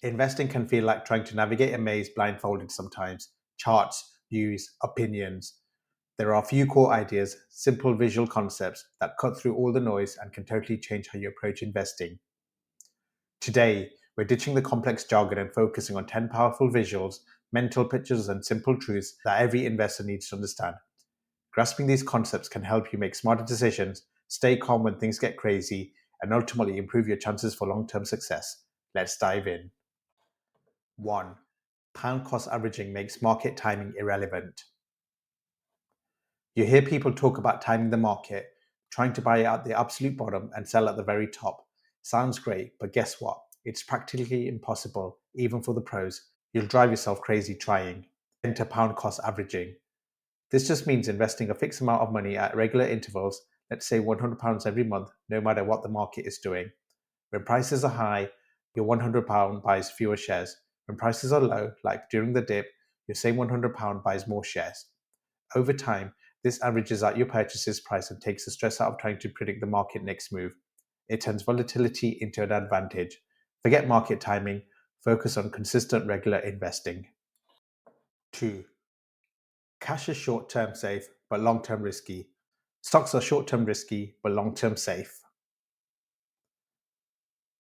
Investing can feel like trying to navigate a maze blindfolded sometimes. Charts, views, opinions. There are a few core ideas, simple visual concepts that cut through all the noise and can totally change how you approach investing. Today, we're ditching the complex jargon and focusing on 10 powerful visuals, mental pictures, and simple truths that every investor needs to understand. Grasping these concepts can help you make smarter decisions, stay calm when things get crazy, and ultimately improve your chances for long term success. Let's dive in. 1. Pound cost averaging makes market timing irrelevant. You hear people talk about timing the market, trying to buy at the absolute bottom and sell at the very top. Sounds great, but guess what? It's practically impossible, even for the pros. You'll drive yourself crazy trying. Enter pound cost averaging. This just means investing a fixed amount of money at regular intervals, let's say £100 every month, no matter what the market is doing. When prices are high, your £100 buys fewer shares. When prices are low, like during the dip, your same £100 buys more shares. Over time, this averages out your purchases price and takes the stress out of trying to predict the market next move. It turns volatility into an advantage. Forget market timing, focus on consistent regular investing. 2. Cash is short-term safe, but long-term risky. Stocks are short-term risky, but long-term safe.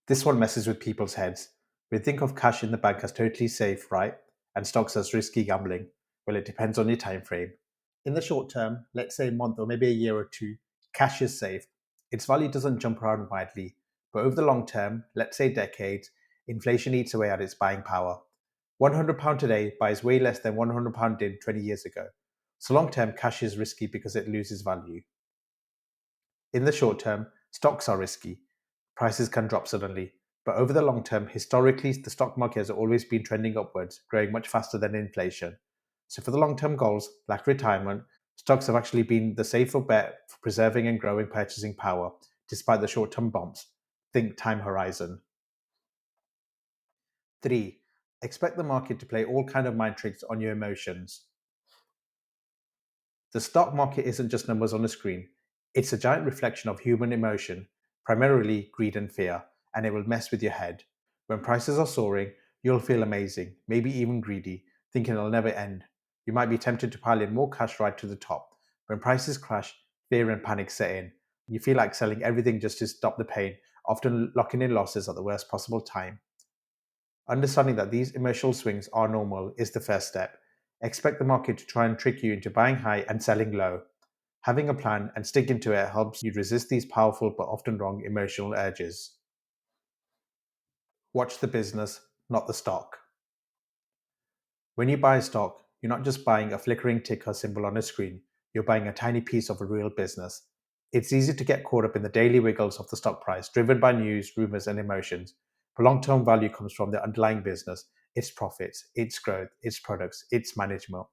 This one messes with people's heads. We think of cash in the bank as totally safe, right? And stocks as risky gambling. Well, it depends on your time frame. In the short term, let's say a month or maybe a year or two, cash is safe. Its value doesn't jump around widely. But over the long term, let's say decades, inflation eats away at its buying power. £100 today buys way less than £100 did 20 years ago. So long term, cash is risky because it loses value. In the short term, stocks are risky. Prices can drop suddenly. But over the long term, historically, the stock market has always been trending upwards, growing much faster than inflation. So for the long-term goals, like retirement, stocks have actually been the safer bet for preserving and growing purchasing power, despite the short-term bumps. Think time horizon. 3. Expect the market to play all kind of mind tricks on your emotions. The stock market isn't just numbers on a screen. It's a giant reflection of human emotion, primarily greed and fear, and it will mess with your head. When prices are soaring, you'll feel amazing, maybe even greedy, thinking it'll never end. You might be tempted to pile in more cash right to the top. When prices crash, fear and panic set in. You feel like selling everything just to stop the pain, often locking in losses at the worst possible time. Understanding that these emotional swings are normal is the first step. Expect the market to try and trick you into buying high and selling low. Having a plan and sticking to it helps you resist these powerful but often wrong emotional urges. Watch the business, not the stock. When you buy a stock, you're not just buying a flickering ticker symbol on a screen, you're buying a tiny piece of a real business. It's easy to get caught up in the daily wiggles of the stock price, driven by news, rumors, and emotions. But long-term value comes from the underlying business, its profits, its growth, its products, its management.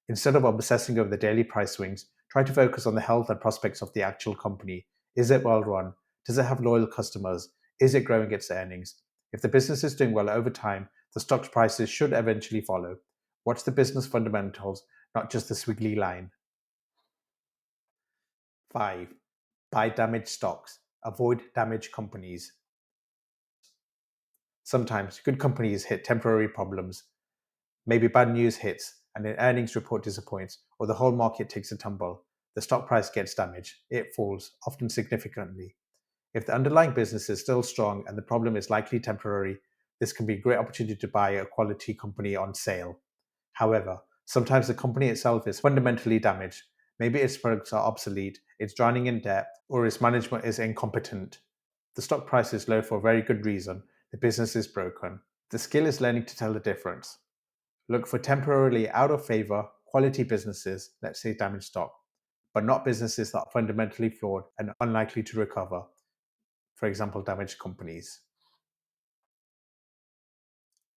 Instead of obsessing over the daily price swings, try to focus on the health and prospects of the actual company. Is it well run? Does it have loyal customers? Is it growing its earnings? If the business is doing well over time, the stock prices should eventually follow. Watch the business fundamentals, not just the squiggly line. 5. Buy damaged stocks. Avoid damaged companies. Sometimes good companies hit temporary problems. Maybe bad news hits and an earnings report disappoints, or the whole market takes a tumble. The stock price gets damaged. It falls, often significantly. If the underlying business is still strong and the problem is likely temporary, this can be a great opportunity to buy a quality company on sale. However, sometimes the company itself is fundamentally damaged. Maybe its products are obsolete, it's drowning in debt, or its management is incompetent. The stock price is low for a very good reason. The business is broken. The skill is learning to tell the difference. Look for temporarily out of favor quality businesses, let's say damaged stock, but not businesses that are fundamentally flawed and unlikely to recover. For example, damaged companies.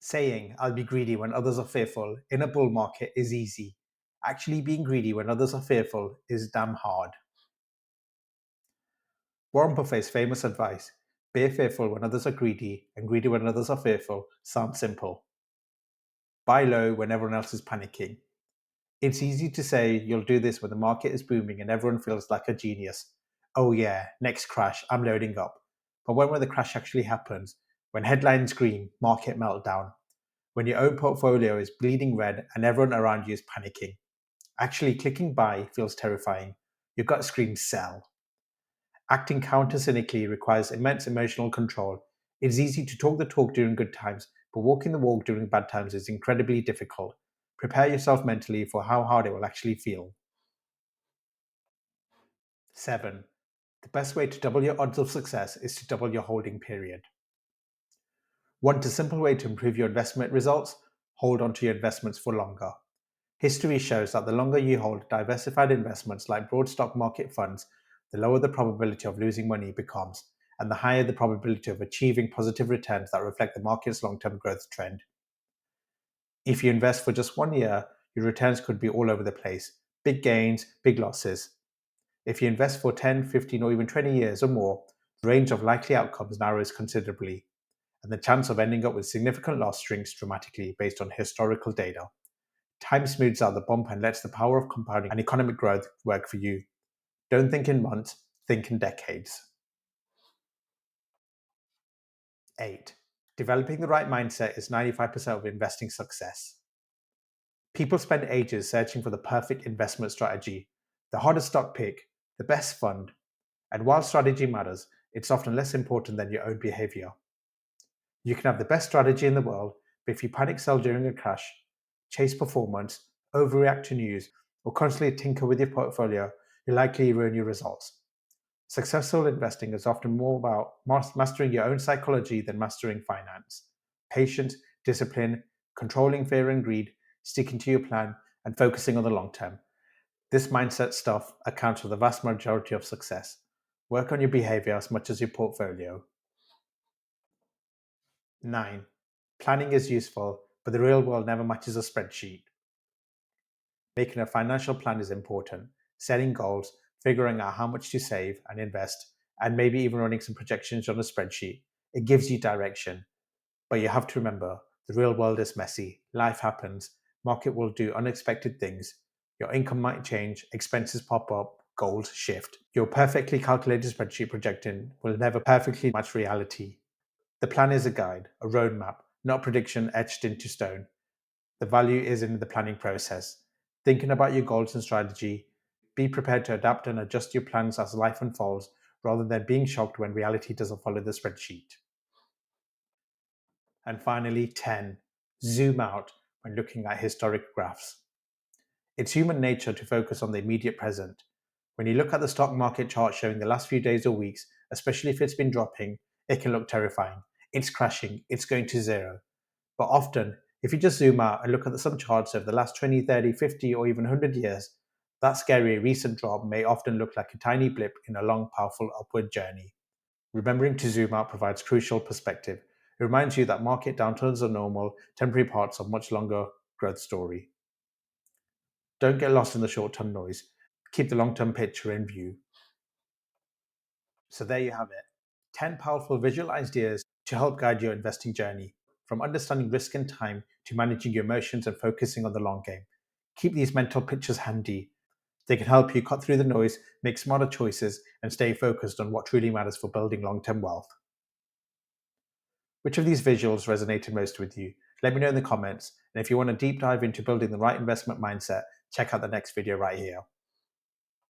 Saying, I'll be greedy when others are fearful in a bull market is easy. Actually, being greedy when others are fearful is damn hard. Warren Buffett's famous advice, be fearful when others are greedy and greedy when others are fearful, sounds simple. Buy low when everyone else is panicking. It's easy to say you'll do this when the market is booming and everyone feels like a genius. Oh yeah, next crash, I'm loading up. But when the crash actually happens, When headlines scream, market meltdown. When your own portfolio is bleeding red and everyone around you is panicking. Actually, clicking buy feels terrifying. Your gut screams sell. Acting counter-cynically requires immense emotional control. It's easy to talk the talk during good times, but walking the walk during bad times is incredibly difficult. Prepare yourself mentally for how hard it will actually feel. 7. The best way to double your odds of success is to double your holding period. Want a simple way to improve your investment results? Hold on to your investments for longer. History shows that the longer you hold diversified investments like broad stock market funds, the lower the probability of losing money becomes, and the higher the probability of achieving positive returns that reflect the market's long-term growth trend. If you invest for just 1 year, your returns could be all over the place. Big gains, big losses. If you invest for 10, 15, or even 20 years or more, the range of likely outcomes narrows considerably, and the chance of ending up with significant loss shrinks dramatically based on historical data. Time smooths out the bump and lets the power of compounding and economic growth work for you. Don't think in months, think in decades. 8. Developing the right mindset is 95% of investing success. People spend ages searching for the perfect investment strategy, the hottest stock pick, the best fund, and while strategy matters, it's often less important than your own behavior. You can have the best strategy in the world, but if you panic sell during a crash, chase performance, overreact to news, or constantly tinker with your portfolio, you'll likely ruin your results. Successful investing is often more about mastering your own psychology than mastering finance. Patience, discipline, controlling fear and greed, sticking to your plan, and focusing on the long term. This mindset stuff accounts for the vast majority of success. Work on your behavior as much as your portfolio. 9. Planning is useful, but the real world never matches a spreadsheet. Making a financial plan is important. Setting goals, figuring out how much to save and invest, and maybe even running some projections on a spreadsheet. It gives you direction. But you have to remember, the real world is messy. Life happens. Market will do unexpected things. Your income might change, expenses pop up, goals shift. Your perfectly calculated spreadsheet projecting will never perfectly match reality. The plan is a guide, a roadmap, not a prediction etched into stone. The value is in the planning process. Thinking about your goals and strategy, be prepared to adapt and adjust your plans as life unfolds, rather than being shocked when reality doesn't follow the spreadsheet. And finally, 10. Zoom out when looking at historic graphs. It's human nature to focus on the immediate present. When you look at the stock market chart showing the last few days or weeks, especially if it's been dropping, it can look terrifying. It's crashing, it's going to zero. But often, if you just zoom out and look at some charts over the last 20, 30, 50, or even 100 years, that scary recent drop may often look like a tiny blip in a long, powerful upward journey. Remembering to zoom out provides crucial perspective. It reminds you that market downturns are normal, temporary parts of a much longer growth story. Don't get lost in the short-term noise. Keep the long-term picture in view. So there you have it. 10 powerful visual ideas to help guide your investing journey, from understanding risk and time to managing your emotions and focusing on the long game. Keep these mental pictures handy. They can help you cut through the noise, make smarter choices, and stay focused on what truly matters for building long-term wealth. Which of these visuals resonated most with you? Let me know in the comments. And if you want a deep dive into building the right investment mindset, check out the next video right here.